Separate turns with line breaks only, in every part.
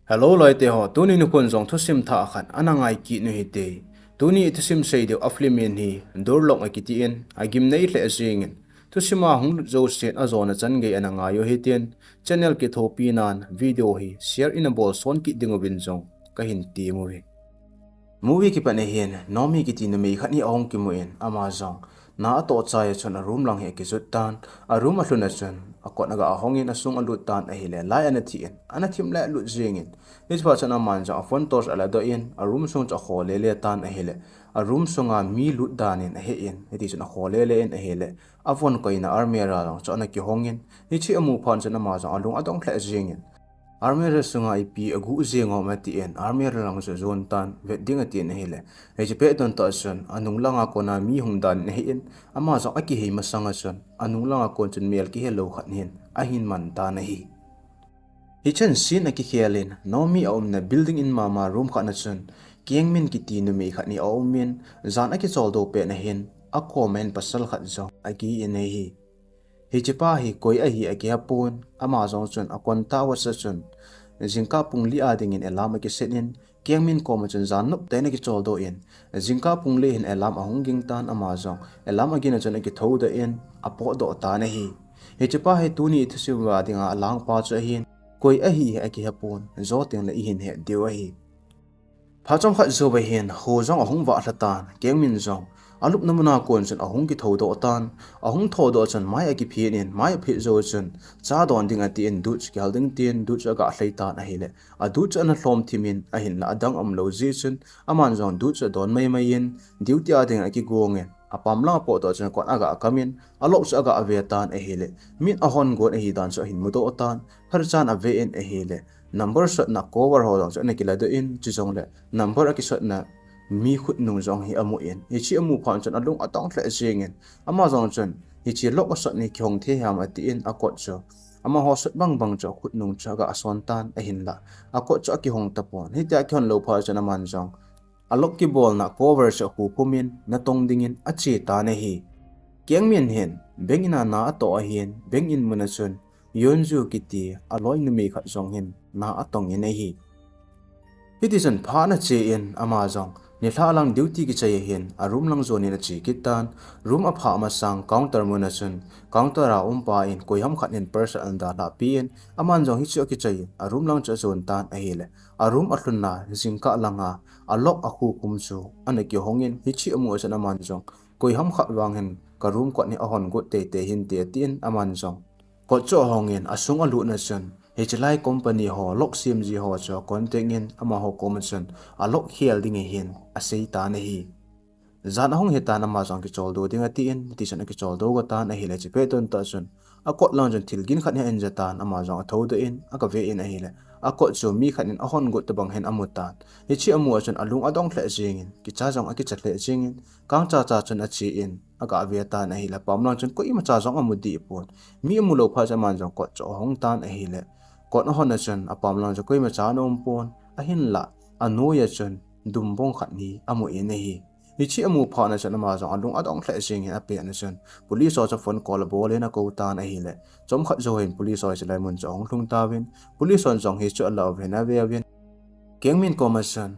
Hello loite ho tuni nu kun zong thusim tha khan anangai ki nu hi te tuni thusim sei de aflimin hi dorlong akiti en agim nei hle azing thusima hung zo set azona change ananga yo hiten channel ki thopi nan video hi share in a bol son ki dingobin zong ka hin ti movie ki pane hian nomi ki tin mei khani ong ki mu en amazon na to chai chon a room lang he ki zutan a room a hluna chon a ko naga hongin a sung a lut tan a hile lai ana thi en ana thim la lut jingin his pa chana man ja phone tos ala do in a room sung cha khole le tan a hile a room sunga mi lut dan in a he in heti chana khole le en a hile a phone ko ina army ra long chana ki hongin hi chi amu phan chana ma ja alung adong thla jingin army sunga ip agu zengo mati en army lang so zon tan wedding atin hele eje pe don ta son anung langa kona mi hungdan ne in ama zo aki he masanga son anung langa kon chen mel ki hello khat hin a hin man ta na hi chen sin aki khelin nomi om na building in mama room kha na son kieng min ki ti nu me khat ni om min zan aki chol do pe na hin akom pasal khat zo aki ine hi hichipa hi koi a hi akia pun amazon chun akon tawa sa chun jingka pungli ading in elam ki senin kiangmin ko ma chun zan nup tene ki chol do in jingka pungli hin elam ahunging tan amazon elam agina chun ki thou da in apo do ta na hi hichipa hi tuni thusi wa dinga alang pa cha hin koi a hi akia pun zo teng la hin he dewa hi phachom khat zo ba hin ho jong ahung wa hlatan kiangmin zong alup namuna kon chen ahung ki thodo tan ahung thodo chen mai aki phin in mai phi zo chen cha don ding ati in du chal ding tin du chaga hleita na hele a du chana hlom thimin a hin la adang am lo ji chen aman zong du cha don mai mai in duty a ding aki gonge apam la po to chen kon aga kamin alok chaga ave tan a hele min ahon gon a hi dan so hin mudo tan har chan ave en a hele number shot na cover ho dong chen ki la de in chi jong le number aki shot na mi khut nung zong hi amu en hi chi amu phan chan alung atong thla jingen ama zong chen hi chi lok asat ni khong the ham ati in akot cho ama ho sat bang bang cho khut nung chaga ason tan a hin la akot cho ki hong tapon hi ta khon lo pha chan aman zong alok ki bol na cover cho hu pumin na tong dingin achi ta ne hi kyang min hen bengina na to a hin bengin muna chun yonju kiti aloi numei khat zong hin na atong ine hi hitizen pha na che in ama zong ni thla lang duty ki chai hin a room lang zone na chi kitan room a pha ma sang counter muna chun counter a umpa in koiham khat in person anda la pin aman jong hi chu ki chai a room lang cha zone tan a hele a room a hlunna jingka langa a lok a hu kum chu ana ki hongin hi chi amu san aman jong koiham khat wang hin ka room ko ni a hon go te te hin te tin aman jong ko cho hongin asung a lu na chun HLI company ho lok CMG ho cho contact in ama ho commission a lok hial ding hin a sei ta na hi zan hong he ta na ma jang ki chol do ding ati in ti san ki chol do go ta na hi le chi pe ton ta sun a kot lang jan thil gin khat ne en jatan ama jang a tho do in a ka ve in a hi le a kot cho mi khat in a hon go ta bang hen amutan hi chi amu chun alung adong thla jing in ki cha jang a ki chat le jing in kang cha cha chun a chi in a ka ve ta na hi le pam lang chun ko i ma cha jang amu di pon mi amu lo pha cha man jang kot cho hong tan a hi le kot na hon na chun apam lang ja koi ma cha nom pon a hin la anu ya chun dum bong khat ni amu e ne hi hi chi amu pha na chana ma jang alung adong thla jing a pe na chun police so cha phone call bol na ko ta na hi le chom khat zo hin police so lai mun chong hlung ta win police on jong hi chu ala ve na ve win kengmin commission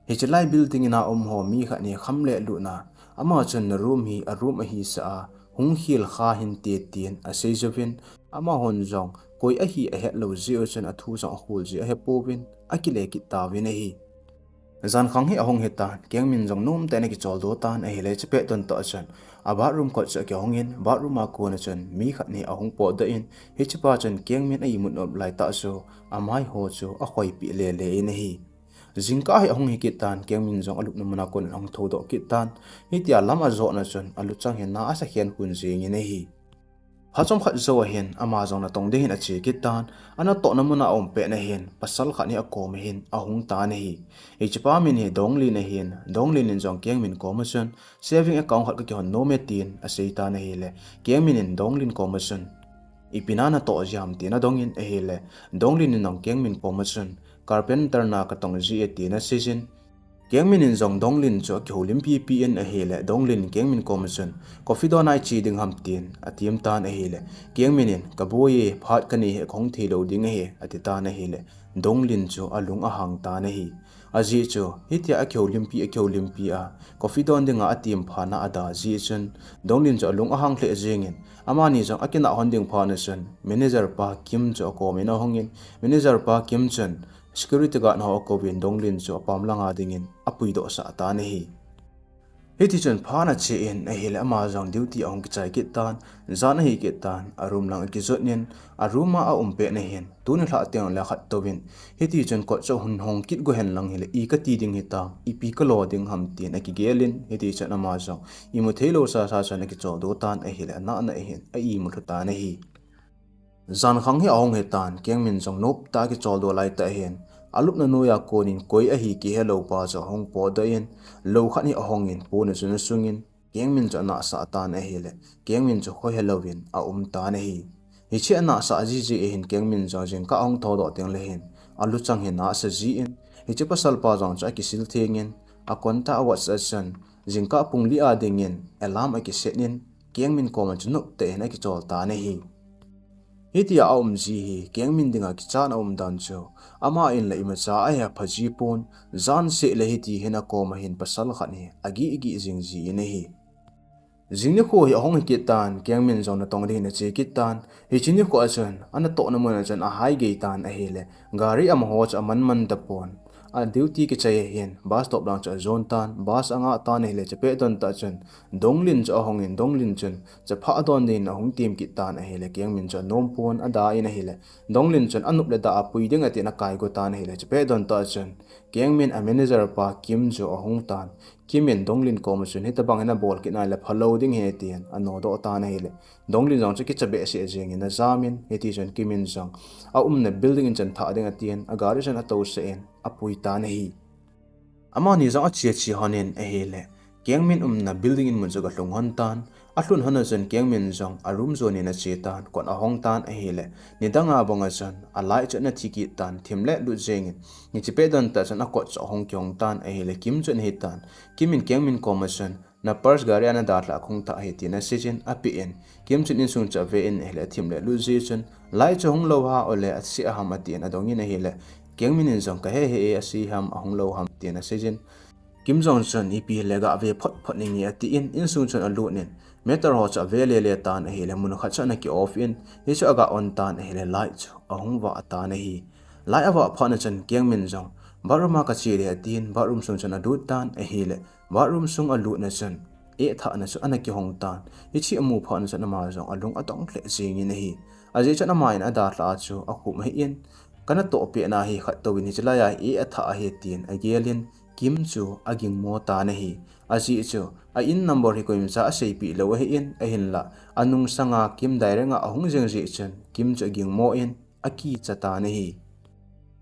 hi chlai building ina ho mi kha ni kham le lu na ama chun na room hi a room a hi sa hung hil kha hin te tien a sei jovin ama hon jong koi a hi ahet lo zio chen a thu jong hul ji a he povin akile ki ta win hi zan khang hi ahong heta kyang min jong num te ne ki chol do tan a hele che pe ton to chen a bathroom ko cha ki hongin bathroom a ko na chen mi khat ni ahong po da in hi chipa chen kyang min ai mun op lai ta so amai ho chu a khoi pi le le in hi jingka hi ahong hi ki tan kyang min jong alup namuna kon ong tho do ki tan hi tia lama zo na chen alu chang hin na asa hian hun jing in hi hachom khat zo hin amazon na tong de hin a chi ki tan ana to namuna om pe na hin pasal kha ni akom hin ahung ta na hi hpa min hi dongli na hin donglin in jong kyang min commission saving account khat ki hon no me tin a sei ta na hi le kyang min in donglin commission ipina na to jam ti na dongin a hi le donglin in nong kyang min commission carpenter na ka tong ji e ti na season Kiang min in zong dong lin cho ki holim pi en a hele dong lin kiang min commission coffee don ai chi ding ham tin atiam tan a hele kiang min in ka boye phat kani he khong thi lo ding he ati tan a hele dong lin cho alung a hang ta na hi aji cho hitia a kholim pi a coffee don dinga atiam phana ada ji chen dong lin cho alung a hang hle jengin amani jong akina honding phana chen manager pa kim cho ko mena hongin manager pa kim chen security guard na ko win dong lin cho pam langa dingin apui do sa ta ne hi heti chen phana che en a hel ama jong duty ong chai kit tan zan hi kit tan arum lang ki zot nen aruma a umpe ne hen tun hla teng la khat to win heti chen ko cho hun hong kit go hen lang hel I ka ti ding hita ipi ka lo ding ham tin a ki gelin heti chen ama jong I mu thelo sa chan ki cho do tan a hel na na hen a I mu ta ne hi zan khang hi ahong he tan kiang min jong nop ta ki chol do lai ta hen alup na noya konin koi a hi ki hello pa cho hong po da in lo khat ni ahong in po na sun sungin kiang min cho na sa ta na hele kiang min cho khoi hello win a ta na hi che na sa ji ji hin kiang min jo jing ka ong tho do teng le hin alu chang hin na sa ji in hi che pasal pa jong cha ki sil thengin a kon ta wa sa chan jing ka pung li a dingin alam a ki senin kiang min ko ma chnu te na ki chol ta na hi hitia ji hi kiang min dinga ki chan dan cho ama in la ima cha aya phaji pon zan se le hiti hena ko ma hin pasal khani agi jing ji ne hi jingni ko hi hong ki tan kiang min zon na tong ri na che ki tan hi chini ko achan ana to na mo na chan a hai ge tan a hele gari am ho cha man ta pon a duty ki chai hen bus stop lang cha zone tan bus anga tan hele che pe don ta chen donglin cha hong in donglin chen cha pha don din a hong tim ki tan a hele kiang min cha nom pon ada in a hele donglin chen anup le da a pui ding ati na kai go tan hele che pe don ta chen kiang min a manager pa kim jo a hong tan kimin donglin commission hita bang na bol ki na la follow ding he tian ano do ta na hele donglin jong che ki chabe se jeng in zamin heti chen kimin jong a na building in chen tha ding atian a gari chen a to se en apui ta na hi ama ni jong a chi honen a hele kiang min na building in mun jaga hlong hon tan a hlun hona chen kiang min jong a room zone in a che tan kon a hong tan a hele ni danga bonga chen a lai chen na thiki tan thimle lu jeng ni chi pe dan ta chen a ko cho hong kyong tan a hele kim chen he tan kimin kiang min commission na pars gari ana da la khong ta he tin a sejen a pn kim chen in sung cha ve in hele thimle lu je chen lai cho hong lo ha ole a si a ham atian a dong in a hele kiang min in jong ka he a si ham a hong lo ham tin a sejen Kim Jong Chen ipi lega ve phot ni ati in sung chen alu nen meter ho cha ve le tan hele mun kha cha na ki off in hi cha ga on tan hele light ahung wa ta na hi lai awa phana chen kiang min jong baruma ka chi le tin barum sung chen adu tan hele barum sung alu na chen e tha na chu ana ki hong tan hi chi amu phana chen ma jong alung atong hle jing in hi aje cha na mai na da la chu a khu mai in kana to pe na hi khat to ni chla ya e atha a he tin a gelin kim chu aging mo ta na hi aji chu a in number hi koim cha sei pi lo hi in a hin la anung sanga kim dairenga ahung jeng ji chen kim chu aging mo in aki cha ta na hi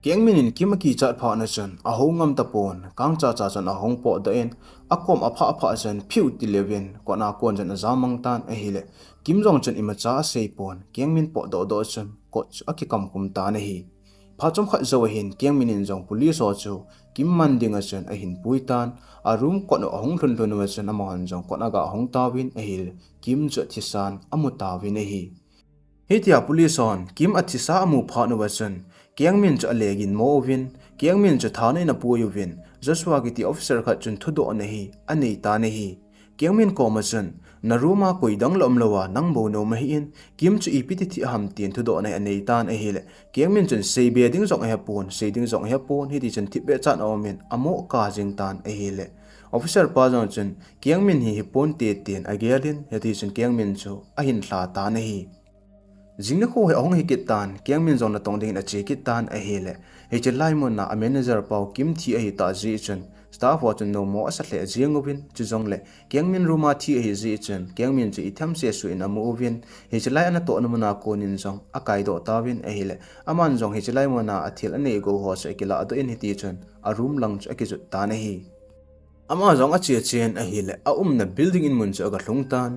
kiang minin kim ki cha pha na chen a hongam ta pon kang cha chan a hong po da en akom apha chen phiu ti leven ko na kon chen zamang tan a hi le kim jong chen ima cha sei pon kiang min po do chen ko aki kam kum ta na hi phachom kha zo hin kiang minin jong police ho chu kim man ding a chen a hin puitan a room ko no hong hlun wa chen ama han jong ko na ga hong tawin a hil kim chu thisan amu tawin a hi hetia police on kim athisa amu pha no wa chen kiang min chu alegin mo win kiang min chu thane na pu yu win joshua ki ti officer kha chun thu do na hi anei ta na hi kiang min ko ma chen naruma koi dang lom lowa nang bo no ma hi in kim chu ipiti thi ham tin thu do na anei tan a hi le kiang min chen sei be ding jong a pon sei ding jong a pon hi ti chen thi be chan awmin amo ka jing tan a hi le officer pa jong chen kiang min hi pon te ten a gelin he ti chen kiang min chu a hin thla ta na hi jingna ko he ong hi kitan kiang min zon na tong ding na che kitan a hele he che lai mon na a manager pau kim thi a hi ta ji chen staff wa chen no mo asa hle jingobin chu jong le kiang min ruma thi a hi ji chen kiang min chi itham se su in amu ovin he che lai ana to na mona ko nin jong a kai do tawin a hele aman jong he che lai mon na a thil ane go ho se kila ado in hi ti chen a room lang chu ki ju ta na hi ama jong a che chen a hele a na building in mun chu ga hlung tan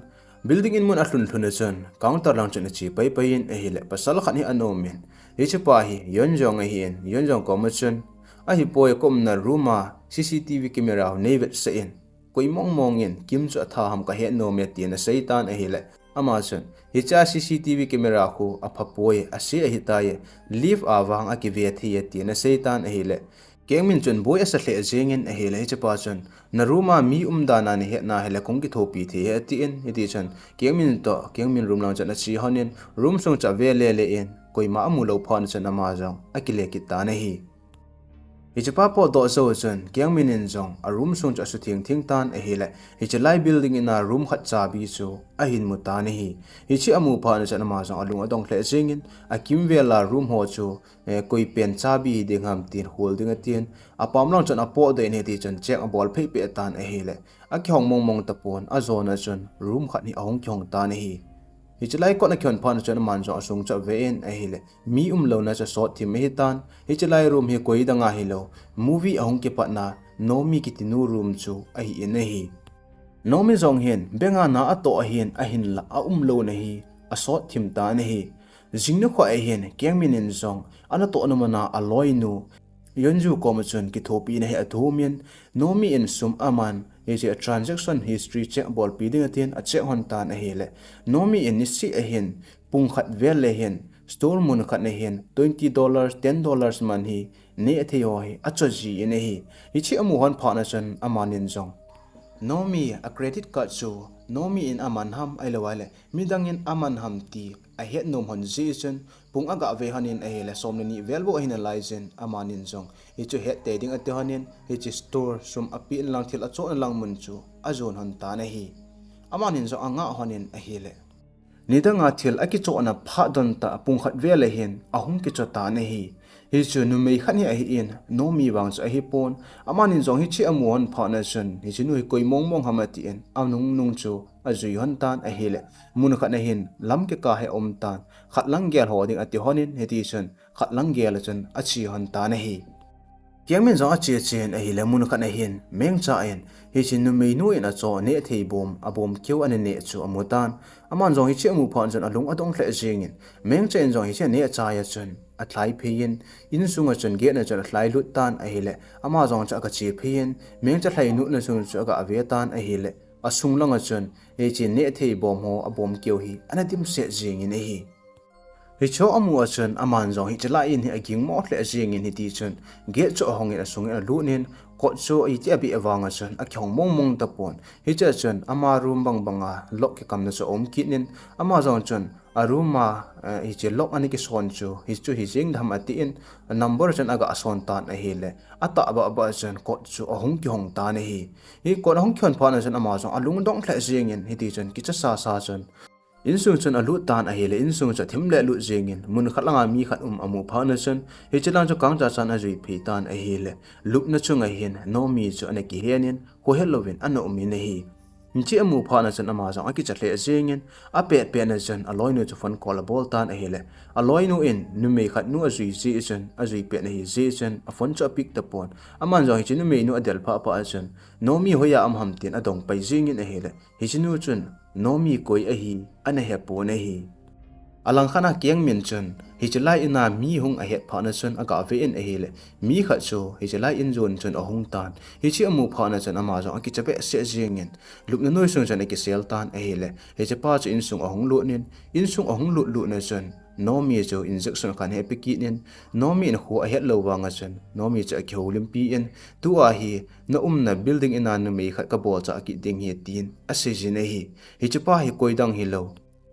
building in mun a hlun chen counter lang chen chi pai in a hele pasal khan hi anomen hi che pa hi yon jong a hi en yon jong ko ma chen hi poi kom na ruma CCTV camera nevet se in koi mong in kim chu tha ham ka he no me ti na seitan a hi le amazon hi cha CCTV camera khu a pha poi a se hi ta ye live awang a ki ve thi ti na seitan a hi le kengmin chun boy asa hle jengin a hi le cha pa chun na ruma mi dana ni he na hele kong ki thopi thi he ti in hi ti chun kengmin room lang chana chi honin room song cha ve le in koi ma mu lo phan chan amazon a ki le ki ta na hi Hichapa po do so chun kyang minin jong a room sung cha su thing tan a hele hichalai building in a room khat cha bi chu a hin mu ta ni hi hichi amu pha na chana ma jong alung adong hle jingin a kim vela room ho chu koi pen cha bi ding ham tin holding a tin a pam long chan a po de ne ti chun check a ball phei pe tan a hele a khyong mong ta pon a zona chun room khat ni ahong khyong ta ni hi Hichalai ko na kyon pan chan man jong asung cha vein a hile mi lo na cha short thim hi tan hichalai room hi koi da nga hi lo movie ahong ke pa na nomi ki tinu room chu a hi in hi nomi jong hen benga na a to a hin la a lo na hi a short thim ta na hi jingnu kho a hen kyang minin jong ana to na mana a loi nu yonju ko ma chun ki thopi na hi a thumian nomi in sum aman is a transaction history check ball piding atin a check hon tan a hele nomi in ni si a hin pung khat vel le hen store mun khat na hen $20 $10 man hi ne atheo hi a choji in hi ichi amu hon pha na chan amanin jong nomi a credit card chu nomi in aman ham ailawale midang in aman ham ti ahet nom hon ji chen pung aga ve hanin a hele somni velbo hin lizen amanin jong ichu het te ding ate hanin ichi store sum api lang thil a chon lang mun chu azon hon ta na hi amanin zo anga honin a hele nidanga thil aki chona pha don ta pung khat vele hin ahung ki cho ta na hi hichu numei khani a hi in nomi wang cha hi pon amanin jong hi chi amuon pha na chen hi chinu koi mong hamati en nung chu azui hon tan a hele mun khat na hin lam ke ka he om tan khat lang gel hoding ati honin heti chen khat lang gel chen achi hon ta na hi Kiamin zong a chen a hi le mun khat na hin meng cha en hi chin numei nu in a cho ne thei bom abom keu an ne chu amutan aman zong hi che mu phan chen alung adong hle jingin meng chen zong hi che ne cha ya chen a thlai phein in sunga chen ge na chen thlai lut tan a hi le ama zong cha ka chi phein meng cha thlai nu na sung chu ka ave tan a hi le a sung lang a chen he chin ne thei bom ho abom keu hi anatim se jingin hi Hicho amu a chen aman zong hi chala in hi aging mo hle jingin hi ti chen ge cho hong in asung in lu nin ko cho i ti abi awanga chen a khyong mong ta pon hi cha chen ama room banga lok ke kam na so om kit nin ama zong chen aruma hi che lok ani ki son chu hi jing dham ati in number chen aga ason tan a hele ata ba chen ko chu ahong ki hong ta ne hi ko hong khyon pha na chen ama zong alung dong hle jingin hi ti chen ki cha sa chen Insung chen alu tan a hele insung cha thimle lu jengin mun khatlanga mi khat amu phana chen he chelang chu kang cha chan a jui phi tan a hele lup na chunga hin no mi chu ane ki henin ko helovin ano mi ne hi Nchi amu phana chen ama jang aki cha hle jengin a pe na chen aloi nu chu phone call bol tan a hele aloi nu in numei khat nu a jui ji chen a jui pe na hi ji chen a phone cha pick ta pon aman jang hi chu numei nu adel pha chen no mi hoya am ham tin adong pai jingin a hele hi chu nu chun Nomi koi a hi ana he po na hi alang khana kyang min chen hi chalai ina mi hung ahet pha na chen aga ve in a hi le mi kha chu hi chalai in zon chen a hung tan hi chi amu pha na chen ama jong aki chape se jingin lup na noi sung chen aki sel tan a hi le hi cha pa chu in sung a hung lu nin in sung a hung lu na chen nomi chu injection khan he piki nin nomi in khu ahet lo wanga chen nomi cha kheu lim pi in tu a hi na na building ina na me khat ka bol cha ki ding hi tin a se ji ne hi cha pa hi koidang hi lo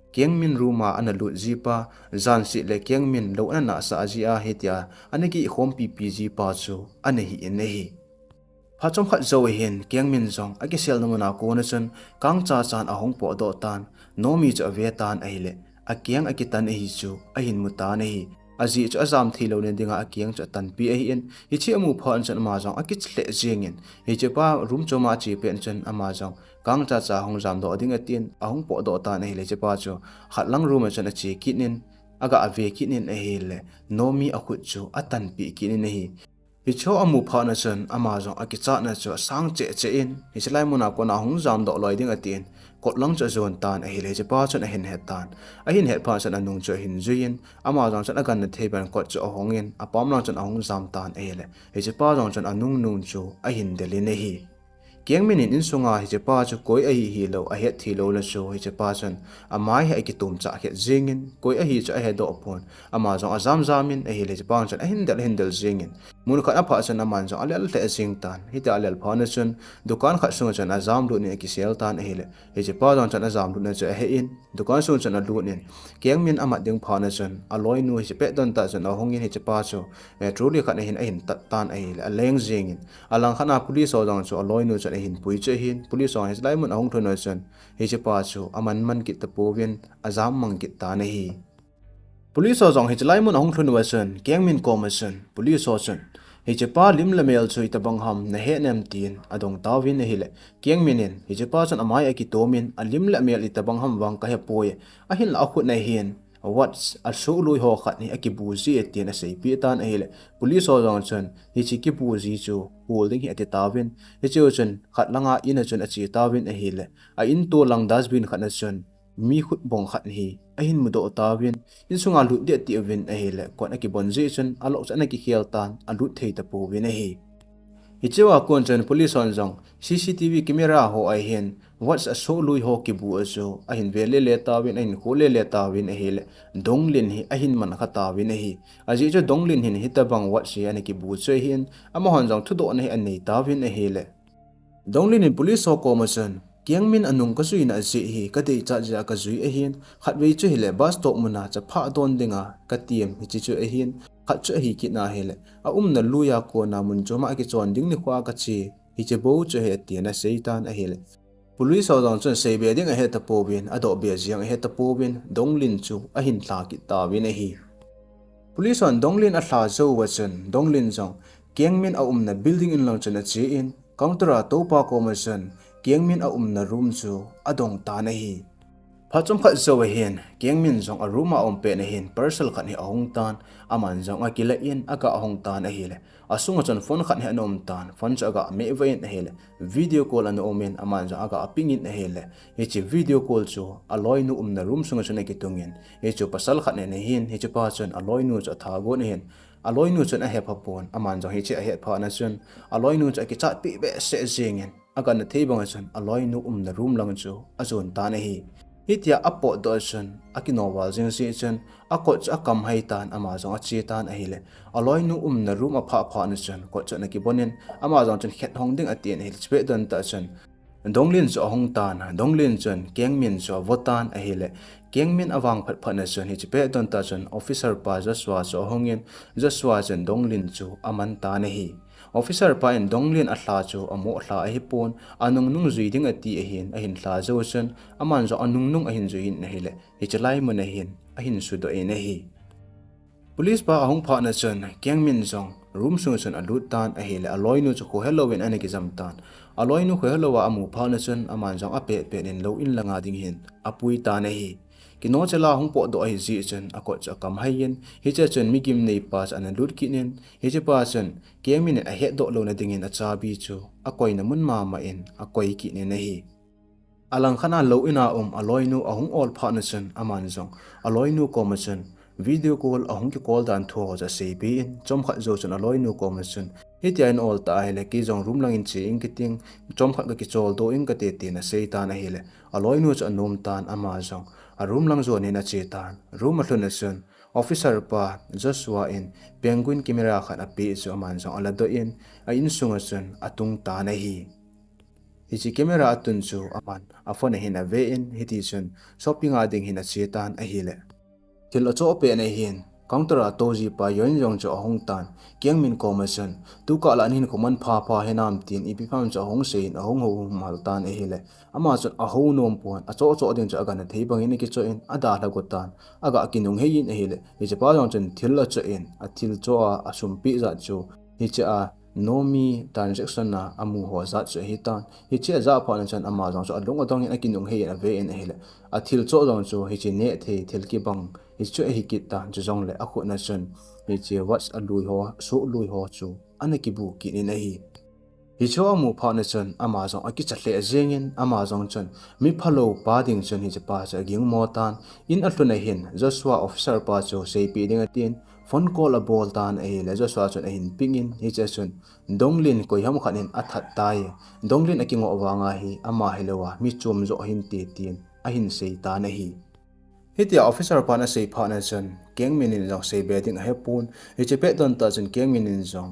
Kiang min ruma ana lut zipa zan si le kiang min lo ana na sa ji a hetia anagi hom ppg pa chu ana hi in hi phachom khat zo hin kiang min zong agi sel namana ko na chen kang cha chan ahong po do tan nomi cha ve tan a hi le a kiang a ki tan hi chu a hin mu ta hi aji chu azam thilo ne dinga a kiang cha tan pi a hi in hi chi amu phan chan ma jong a ki chle jengin hi che pa room choma chi pen chen ama jong kang cha hong jam do ding atin ahong po do ta nei le che pa chu khatlang room chen a chi kinin aga ave kinin a hi le nomi a khut chu atan pi kinin hi hi cho amu pha na chen ama jong a ki cha na chu sang che in hi chlai muna ko na hong jam do loi ding atin kot lang cha zon tan a hi le che pa chon a hin het tan a hin het pa chan anung cho hin zuin ama jong chan agan na theiban kot cho hongin a pam lang chan ahong zam tan a hi le he che pa jong chan anung nun chu a hin delin a hi kiang min in sunga hi che pa chu koi a hi lo a het thi lo la chu hi che pa chan amai ha ki tum cha het zingin koi a hi cha a he do pon ama jong azam zamin a hi le che pa chan a hin del zingin mun kha apha chan aman jong alel te sing tan hi ta alel phana chun dukan kha sunga chan azam lu ni ki sel tan a hi le hi che pa jong chan azam lu na cha he in dukan sun chan lu nin kiang min ama ding phana chan aloi nu hi che pe don ta chan a hongin hi che pa chu truly kha na hin a hin tan a hi le aleng zingin alang khana police so jong chu aloi nu chan hin pui che hin police on his laimun ahong thon chan he che pa chu aman man kit tapowin azam mang kit ta na hi police on his laimun ahong thon chan kiang min commission police on he che pa lim la mel chui tabang ham na he nem tin adong tawin na hile kiang minin he che pa chan amai aki tomin alim la mel itabang ham wang ka he poye a hin la khut na hin what's a so lui ho khat ni aki buzi etian a sei pi tan a hile police on chan he chi ki buzi chu holding hi ati tawin he chu chan khat langa in a chan a chi tawin a hile a in to lang dustbin khat na chan mi khut bong khat hi a hin mudo tawin in sunga lut de ti win a hile kon aki bonji chan a lo chan aki khial tan a lut thei ta pu win a hi hi chewa kon chan police on jong cctv camera ho ai hen what's a so lui ho ki bu aso a hin vele le tawin a hin khole le tawin a hile donglin hi a hin man kha tawin a hi a ji cho donglin hin hitabang what si ani ki bu che hin ama hon jong thu do nei an nei tawin a hile donglin in police ho commission kiang min anung ka sui na ji hi ka dei cha ja ka zui a hin khatwei chu hile bus stop muna cha pha don dinga ka tiem hi chi chu a hin khat chu hi ki na hele a na luya ko na mun choma ki chon ding ni khwa ka chi hi che bo chu he ti na seitan a hele police ho dong chon sei be ding a he ta po bin a do be jiang he ta po bin donglin chu a hin thla ki ta win a hi police on donglin a thla zo wa chen donglin jong kiang min a na building in long chen a chi in counter a to pa commission kiang min a na room chu adong ta na hi phachom khat zo hen kiang min jong a room a pe na hin parcel khat hi ahong tan aman jong a kila in aka ahong tan a hi le asunga chon phone khat hi anom tan phone cha ga me vein a hi le video call an omen aman jong aga ping in a hi le he chi video call chu aloi nu na room sunga chon ki tungin he chu pasal khat ne hin he chu pa chon aloi nu cha tha go ne hin aloi nu chon a he phapon aman jong he chi a he pha na chon aloi nu cha ki cha pi be se jingin aga na theibang chon aloi nu na room lang chu azon ta na hi hitia apo do chon akinowal jing si chon akot cha kam hai tan ama jong a chi tan a hile aloi nu na room a pha pha na chon ko chon ki bonin ama jong chon khet hong ding atien hil chpe don ta chon donglin cho hong tan donglin chon keng min cho votan a hile keng min awang phat phat na chon hi chpe don ta chon officer pa jaswa cho hongin jaswa chon donglin chu aman ta na hi officer pa in donglin a thla chu amo thla a hi pon anung nung zui ding ati a hin thla zo chen aman zo anung nung a hin zui in hele hi chalai mun a hin su do e na hi police pa ahong pha na chen kyang min zong room su chen a lut tan a hele aloi nu chu ko halloween ani ki jam tan aloi nu ko hellowa amu pha na chen aman zong a pe in lo in langa ding hin apui ta na hi kino chala hong po do ai ji chen akot cha kam hayen hi cha chen mi kim nei pas an lut kinin hi cha pa chen kiang min a he do lo na dingin a cha bi chu akoi na mun ma in akoi ki ne na hi alang khana lo ina aloi nu ahong all pha na chen aman jong aloi nu ko ma chen video call ahong ki call dan tho ja sei bi in chom kha zo chen aloi nu ko ma chen hi tian all ta hele ki jong room lang in chi ing ki ting chom kha ki chol do ing ka te te na sei ta na hele aloi nu cha nom tan ama jong a room lang zo ne na che tan room a hlun chen officer pa Joshua in penguin camera khat a pe chu aman jong ala do in a in sunga chen atung ta na hi hi chi camera atun chu aman a phone hin a ve in hi ti chen shopping a ding hin a che tan a hi le thil a cho pe na hin counter a toji pa yon jong cho hong tan kiang min commission tu ka la nin koman pha henam tin ipi pham cho hong sein a hong ho mal tan e hile ama chon a ho nom pon a cho ding cho aga na thei bang in ki cho in ada la go tan aga kinung he in e hile hi che pa jong chen thil la cho in a thil cho a sum pi za chu hi che a numei transaction na amu ho za che hi tan hi che za pha na chan ama jong cho alung adong in a kinung he in a ve in e hile a thil cho jong chu hi che ne thei thil ki bang hi chu hi ki ta jong le a khu na chen hi che what's a lui ho so lui ho chu anaki bu ki ni na hi hi cho amu pha na chon ama zong aki chatle azengin ama zong chon mi phalo pa ding chon hi pa cha ging mo tan in atluna hin Joshua officer pa cho sei pi ding atin phone call a bol tan e le Joshua chon hin pingin hi cha chon donglin koi ham khanin athat tai donglin akingo awanga hi ama hilewa mi chum zo hin ti tin a hin sei ta na hi hitia officer pa na sei pha na chon keng minin jong sei beding a hepun hi che pe don ta chon keng minin jong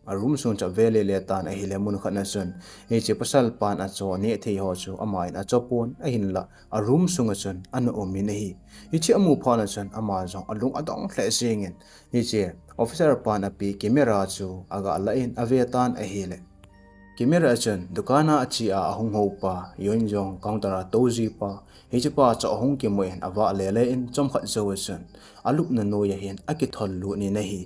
a room sung cha vele le tan a hile mun khana chon hi che pasal pan a cho ne thei ho chu ama in a chopun a hin la a room sung a chon an omin hi che amu pha na chon ama jong alung adong hle singin hi che officer pan a pi camera chu aga la in ave tan a hile camera chon dukana achi a hung ho pa yon jong counter a toji pa hi che pa cha hung ki mo en awa le le in chom khat zo chon alup na no ya hin aki thol lu ni na hi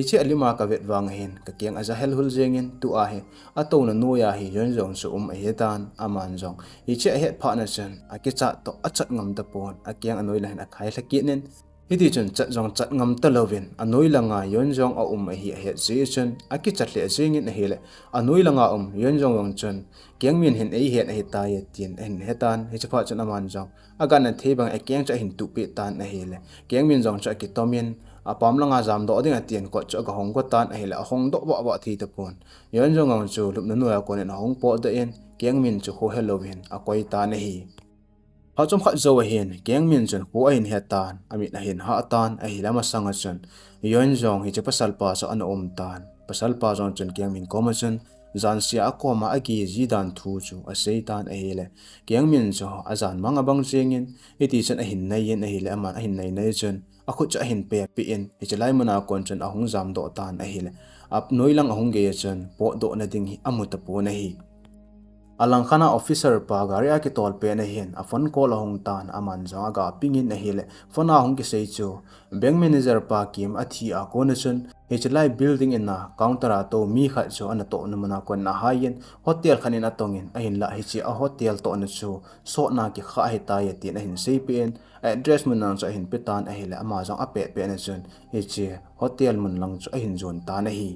che alima ka vet wang hin ka kyang aza hel hul jengin tu a he ato na no ya hi yon jong su ahetan aman jong che ahet pha na chan aki cha to achat ngam ta pon akyang anoi la hin akhai thaki nen hiti chun chat jong chat ngam ta lovin anoi langa yon jong a hi ahet je chun aki chatle jengin hele anoi langa yon jong yong chun kyang min hin ei het ta ye tin en hetan hi chapha chun aman jong aga na thebang akyang cha hin tu pe tan na hele kyang min jong cha ki tomin apam langa jam do ding atien ko cha ga hong ko tan hele hong do ba thi ta pon yon jong ang chu lup na no ya ko ne hong po da en kyang min chu ho helovin a koi ta na hi ha chom khat zo hin kyang min chun ko ain he tan ami na hin ha tan a hi lama sanga chun yon jong hi che pasal pa so an tan pasal pa jong chun kyang min ko ma chun zan sia akom agi ji dan thu chu a sei tan a hele kyang min cho azan manga bang jengin iti chen a hin nei yen a hele aman a hin nei nei chun a khu cha hin pe pi in hi chalai mana kon chun a hung jam do tan a hele ap noilang a hung ge chun po do na ding hi amuta po na hi alang khana officer pa garia ki tol pe na hin a phone call hong tan aman jaw ga pingin na hele phone a hong ki sei chu bank manager pa kim athi a ko na chun he chalai building in na counter a to mi kha chu an to na mana kon na hayen hotel khanin atongin a hin la hi chi a hotel to na chu so na ki kha hi ta ye ti na hin sei pen address mun nang cha hin petan a hele ama jang a pe pe na chun hi chi hotel mun lang chu a hin zon ta na hi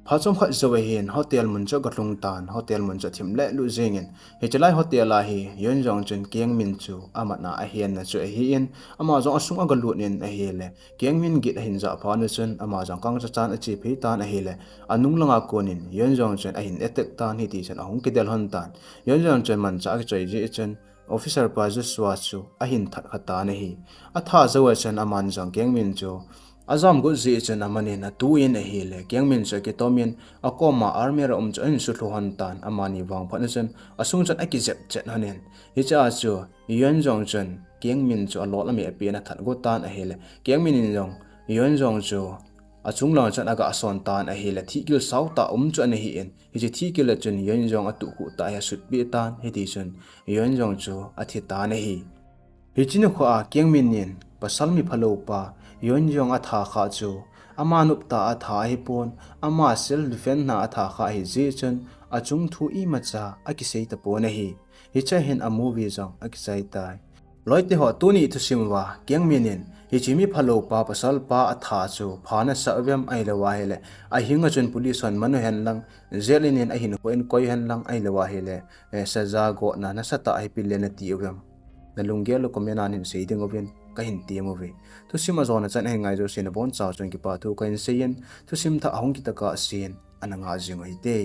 phachom khat zo hin hotel mun cho gatlung tan hotel mun cho thim le lu jengin he chalai hotel a hi yon jong chen keng min chu amana a hian na chu hi in ama jong asung aga lu nen a hele keng min git hin za pha na chen ama jong kang cha chan a chi phe tan a hele anung langa konin yon jong chen a hin attack tan hi ti chen a hung ki del hon tan yon jong chen man cha ki choi ji chen officer pa Joshua chu a hin that khata na hi a tha zo chen aman jong keng min chu azam go zi chen amani na tu in a hele kyang min cha ki tomin akoma army ra chen su thlu han tan amani wang phan chen asung chan aki zep chen hanen hi cha chu yon jong chen kyang min chu a lot lami api na that go tan a hele kyang min in jong yon jong chu achung lang chan aga ason tan a hele thi kil sau ta chu an hi en hi chi thi kil chen yon jong atu ku ta ya sut bi tan hi ti chen yon jong chu a thi ta na hi chin kho a kyang min nin pasal mi phalo pa yon jong a tha kha chu ama nup ta a tha hi pon ama sel defend na a tha kha hi je chen achung thu I ma cha a ki sei ta pon hi cha hen a movie jong a ki sai tai loite ho tu ni thu simwa kyang minin hi chimi phalo pa pasal pa a tha chu phana sa vem ai lewa hele a hinga chun police on manu hen lang zelinin a hin ko en koi hen lang ai lewa hele saza go na sa ta ai pile na ti vem na lunggel lo komenan hin sei ding ovin ka hin ti movie tu sima zona chan he ngai jo sin bon chaw chon ki pa thu ka in seien tu sim tha hong ki ta ka sin ananga jing hoi te